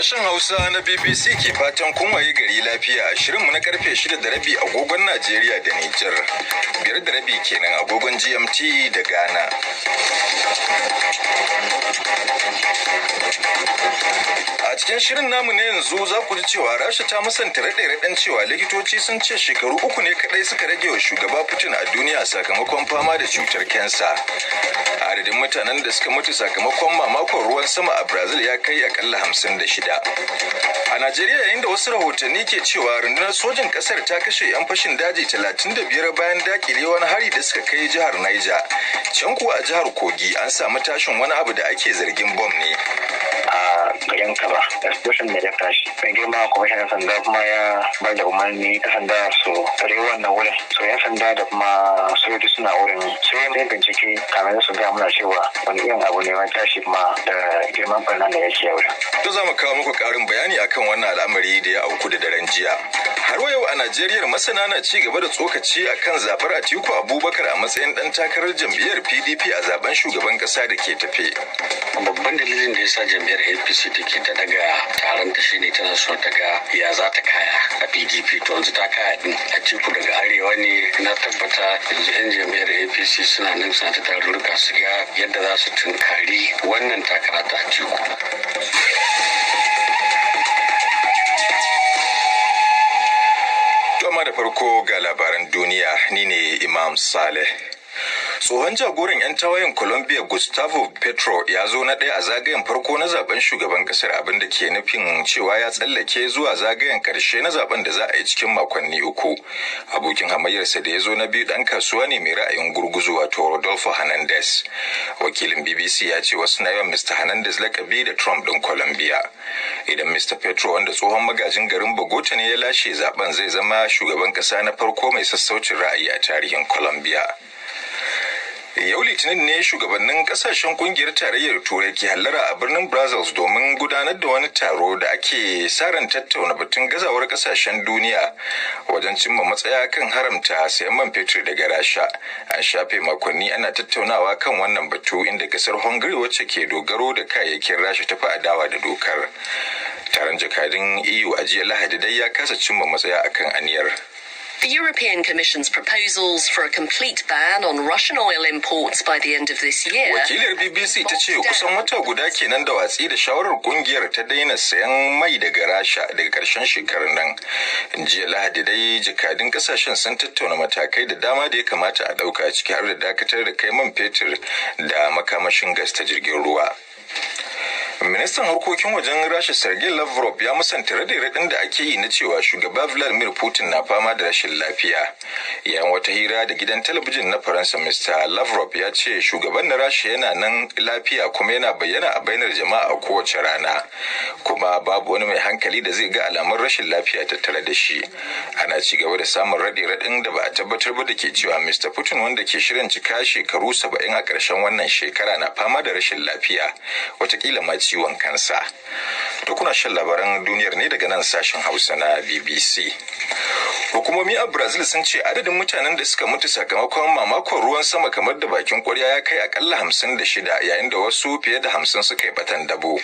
Sashen Hausa na BBC ke fatan kun waye gari lafiya. Shirinmu na karfe 6:30 agogon Najeriya da Nijar. 5:30 kenan agogon GMT da Ghana. A cikin shirin namu na yanzu za ku ji cewa Rasha ta musanta raɗe-raɗen cewa likitoci sun ce shekaru 3 ne kadai suka rage wa shugaba Putin a duniya sakamakon fama da cutar kansa. Adadin mutanen da suka mutu sakamakon mamakon ruwan sama a Brazil ya kai akalla 56. A Najeriya, yayin da wasu rahotanni ke cewa rundunar sojin kasar ta kashe 'yan fashin daji 35 bayan dakile wani hari da suka kai jihar Niger. Can kuwa a jihar Kogi an samu tashin wani abu da ake zargin bom ne. A garin Kaba, explosion da ya tashi. Mai girma kwamishinan sanda kuma ya bar da umarni ta sanda su tare wannan wurin. So 'yan sanda da kuma sojoji suna wurin. Sai yin bincike kamar su ga muna cewa wani irin abu ne wani tashi kuma da girman barna da yake yau. To za mu kawo muku karin bayani akan wannan al'amari da ya auku da daren jiya. Har yau a Najeriya masana na ci gaba da tsokaci akan zabar Atiku Abubakar a matsayin dan takarar jam'iyyar PDP a zaben shugaban kasa da ke tafe. Babban dalilin da ya sa jam'iyyar APC take ta daga taron ta shine tana so ta ga ya za ta kaya a PDP, to yanzu ta kaya din. Atiku daga arewa ne, na tabbata yanzu 'yan jam'iyyar APC suna nan suna ta tarurruka su ga yadda za su tunkari wannan takara ta Atiku. Da farko ga labaran duniya, ni ne Imam Saleh. Tsohon jagoran 'yan tawayen Colombia Gustavo Petro ya zo na ɗaya a zagayen farko na zaben shugaban kasar, abinda ke nufin cewa ya tsallake zuwa zagayen karshe na zaben da za a yi cikin makonni 3. Abokin hamayyarsa da ya zo na biyu ɗan kasuwa ne mai ra'ayin gurguzu, wato Rodolfo Hernandez. Wakilin BBC ya ce wasu na yawan Mr. Hernandez lakabi da Trump ɗin Colombia. Idan Mr. Petro, wanda tsohon magajin garin Bogota ne, ya lashe zaben, zai zama shugaban ƙasa na farko mai sassaucin ra'ayi a tarihin Colombia. Yau Litinin ne shugabannin kasashen kungiyar tarayyar Turai ke hallara a birnin Brussels domin gudanar da wani taro da ake sa ran tattauna batun gazawar kasashen duniya wajen cimma matsaya kan haramta sayan man fetur daga Rasha. An shafe makonni ana tattaunawa kan wannan batu, inda kasar Hungary, wacce ke dogaro da kayayyakin Rasha, ta fi adawa da dokar. Taron jakadun EU a jiya Lahadi dai ya kasa cimma matsaya akan aniyar. The European Commission's proposals for a complete ban on Russian oil imports by the end of this year. Wakilar BBC ta ce kusan wata guda kenan da watsi da shawarar kungiyar ta daina sayan mai daga Rasha daga karshen shekarar nan. Jiya Lahadi dai jakadun kasashen sun tattauna matakai da dama da ya kamata a dauka, ciki har da dakatar da kai man fetur da makamashin gas ta jirgin ruwa. Ministan harkokin wajen Rasha Sergei Lavrov ya musanta raɗe-raɗin da ake yi na cewa shugaba Vladimir Putin na fama da rashin lafiya. Yayin wata hira da gidan talabijin na Faransa, Mr. Lavrov ya ce shugaban na Rasha yana nan lafiya kuma yana bayyana a bainar jama'a a kowace rana, kuma babu wani mai hankali da zai ga alamun rashin lafiya tattare da shi. Ana ci gaba da samun raɗe-raɗin da ba a tabbatar ba da ke cewa Mr. Putin, wanda ke shirin cika shekaru 70 a ƙarshen wannan shekara, na fama da rashin lafiya, watakila ma ciwon kansa. To kuna shan labaran duniyar ne daga nan sashen Hausa na BBC. Hukumomi a Brazil sun ce adadin mutanen da suka mutu sakamakon mamakon ruwan sama kamar da bakin kwarya ya kai akalla 56, yayin da wasu fiye da 50 suka yi batan dabo.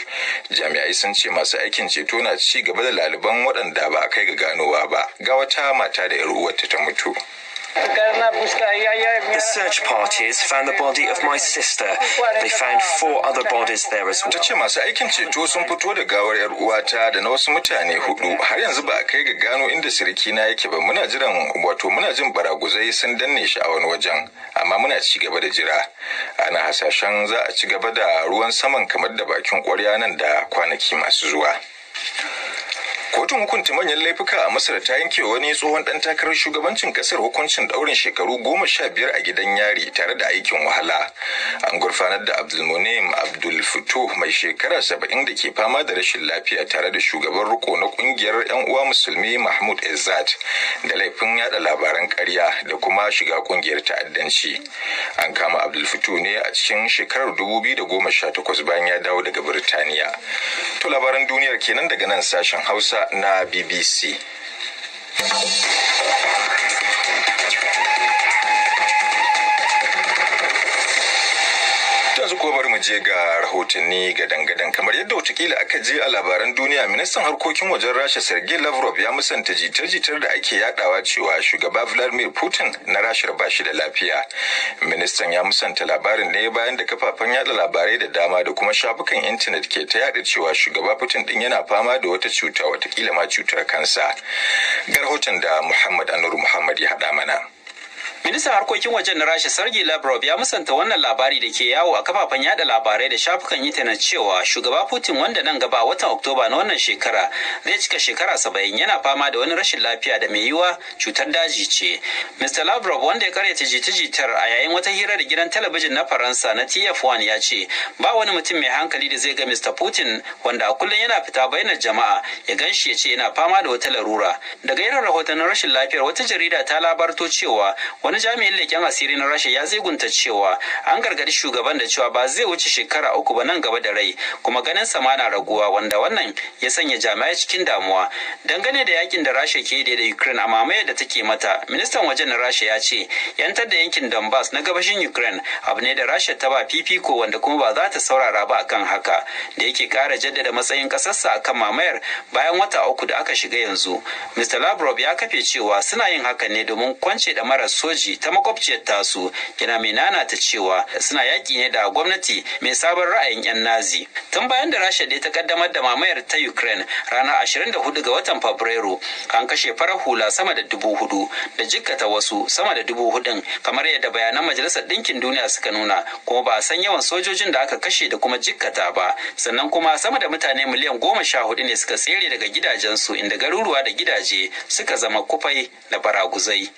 Jami'ai sun ce masu aikin ceto na ci gaba da laluban waɗanda ba a kai ga ganowa ba. Ga wata mata da 'yar uwarta ta mutu. The search parties found the body of my sister. They found 4 other bodies there as well. Ta ce masu aikin ceto sun fito da gawar 'yar uwata da na wasu mutane 4. Har yanzu ba a kai ga gano inda sirikina yake ba. Muna jin baraguzai sun danne shi a wani wajen, amma muna ci gaba da jira. Ana hasashen za a ci gaba da ruwan saman kamar da bakin kwarya nan da kwanaki masu zuwa. Kotun hukunta manyan laifuka a Masar ta yanke wani tsohon ɗan takarar shugabancin ƙasar hukuncin ɗaurin shekaru 15 a gidan yari tare da aikin wahala. An gurfanar da Abdulmunim Abdul Futuh, mai shekara 70 da ke fama da rashin lafiya, tare da shugaban riko na ƙungiyar 'yan uwa musulmi Mahmud Izzat, da laifin yada labaran ƙarya da kuma shiga ƙungiyar ta'addanci. An kama Abdul Futuh ne a cikin shekarar 2018 bayan ya dawo daga Birtaniya. To labaran duniyar kenan daga nan sashen Hausa na BBC. yanzu ko bari mu je ga rahotanni ga dangadan kamar yadda watakila aka je a labaran duniya. Ministan harkokin wajen Rasha Sergei Lavrov ya musanta jitar-jitar da ake yadawa cewa shugaba Vladimir Putin na Rasha ba shi da lafiya. Ministan ya musanta labarin ne bayan da kafafen yada labarai da dama da kuma shafukan intanet ke ta yada cewa shugaba Putin din yana fama da wata cuta, watakila ma cutar kansa. Ga rahoton da Muhammad Anur Muhammad ya hada mana. Ministan harkokin wajen na Rasha Sergei Lavrov ya musanta wannan labari da ke yawo a kafafen yada labarai da shafukan intanet cewa shugaba Putin, wanda nan gaba watan Oktoba na wannan shekara zai cika shekara 70, yana fama da wani rashin lafiya da mai yiwuwa cutar daji ce. Mr. Lavrov, wanda ya karyata jita-jitar a yayin wata hira da gidan talabijin na Faransa na TF1, ya ce ba wani mutum mai hankali da zai ga Mr. Putin, wanda a kullum yana fita bainar jama'a, ya ganshi ya ce yana fama da wata larura. Daga irin rahotannin rashin lafiyar, wata jarida ta labarto cewa wani jami'in leƙen asiri na Rasha ya zegunta cewa an gargadi shugaban da cewa ba zai wuce shekara 3 ba nan gaba da rai, kuma ganin sama na raguwa, wanda wannan ya sanya jami'ai cikin damuwa. Dangane da yakin da Rasha ke da Ukraine a mamayar da take mata, ministan wajen na Rasha ya ce yantar da yankin Donbass na gabashin Ukraine abu ne da Rasha ta ba fifiko, wanda kuma ba za ta saurara ba akan haka, da yake ƙara jaddada matsayin ƙasarsa akan mamayar bayan wata 3 da aka shiga yanzu. Mr. Lavrov ya kafe cewa suna yin hakan ne domin kwance da marar soji ta makwabciyar tasu, yana mai nanata cewa suna yaƙi ne da gwamnati mai sabon ra'ayin 'yan Nazi. Tun bayan da Rasha dai ta kaddamar da mamayar ta Ukraine ranar 24 ga watan Fabrairu, an kashe farar hula sama da 4,000 da jikkata wasu sama da 4,000, kamar yadda bayanan Majalisar Ɗinkin Duniya suka nuna, kuma ba a san yawan sojojin da aka kashe da kuma jikkata ba. Sannan kuma sama da mutane miliyan 14 ne suka tsere daga gidajensu, inda garuruwa da gidaje suka zama kufai da baraguzai.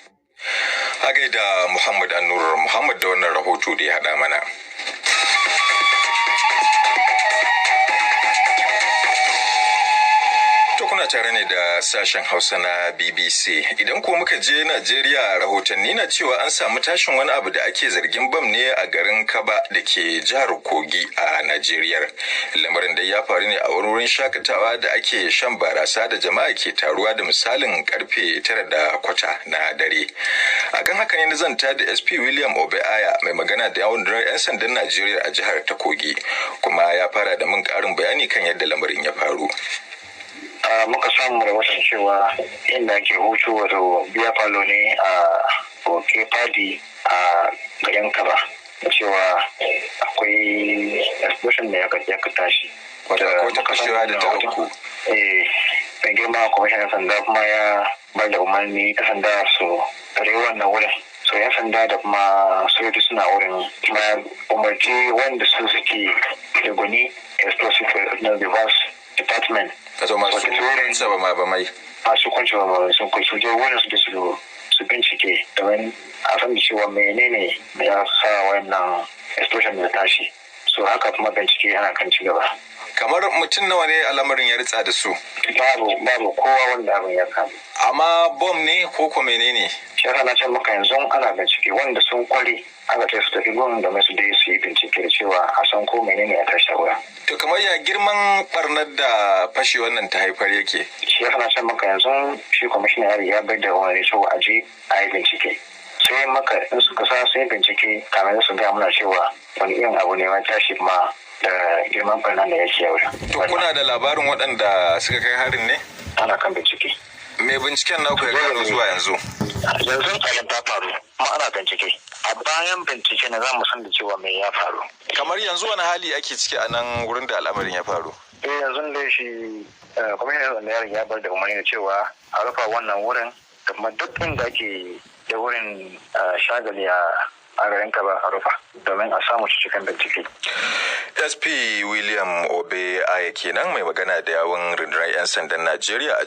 A gaida Muhammad Anur Muhammad da wannan rahoto da ya haɗa mana. Kuna tare ne da sashen Hausa na BBC. Idan ko muka je Najeriya, rahotanni na cewa an samu tashin wani abu da ake zargin bam ne a garin Kaba da ke jihar Kogi a Najeriya. Lamarin da ya faru ne a wurin shakatawa da ake shan barasa da jama'a ke taruwa da misalin karfe 9:15 na dare. Akan haka ne na zanta da SP William Obeaya, mai magana da yawun 'yan sandan Najeriya a jihar ta Kogi, kuma ya fara da min ƙarin bayani kan yadda lamarin ya faru. Muka samu rahoton cewa inda ake hutu wato biya falo ne a Oke Fadi a garin Kaba, cewa akwai explosion da ya tashi. Wata kashewa da ta uku. Mai girma kwamishinan sanda kuma ya bar da umarni ta sanda su tare wannan wurin. So yan sanda da kuma sojoji suna wurin, kuma umarci wanda su suke da gwani explosive na reverse department. Kaso masu saba ma ba mai. Masu kwanci ba mai sun kai suje wurin su bincike domin a san da cewa menene ya sa wannan explosion da tashi. So haka kuma bincike ana kan ci gaba. Kamar mutum nawa ne al'amarin ya ritsa da su? Babu kowa wanda abin ya kama. Amma bom ne ko menene? Shi yasa na ce maka yanzu ana bincike wanda sun kware aka ce su tafi gun da su dai su yi bincike da cewa a san ko menene ya tashi wurin. To kamar ya girman barnar da fashe wannan ta haifar yake? Shi yasa na ce maka yanzu shi kwamishinan ya bai da wani cewa a je a yi bincike. Sai maka in suka sa su yi bincike kamar su gaya muna cewa wani irin abu ne ya tashi ma da girman barnar da yake yau. To kuna da labarin waɗanda suka kai harin ne? Ana kan bincike. Me binciken naku ya gano zuwa yanzu? Yanzu tsarin ta faru, kuma ana bincike. A bayan bincike ne za mu san da cewa me ya faru. Kamar yanzu wani hali ake ciki a nan wurin da al'amarin ya faru? Yanzu da shi kwamishinan yaron ya bar da umarni da cewa a rufa wannan wurin, da kuma duk inda ake da wurin shagali a garin Kaba a rufa domin a samu cikin bincike. SP William Obeaya kenan, mai magana da yawun rundunar 'yan sandan Najeriya a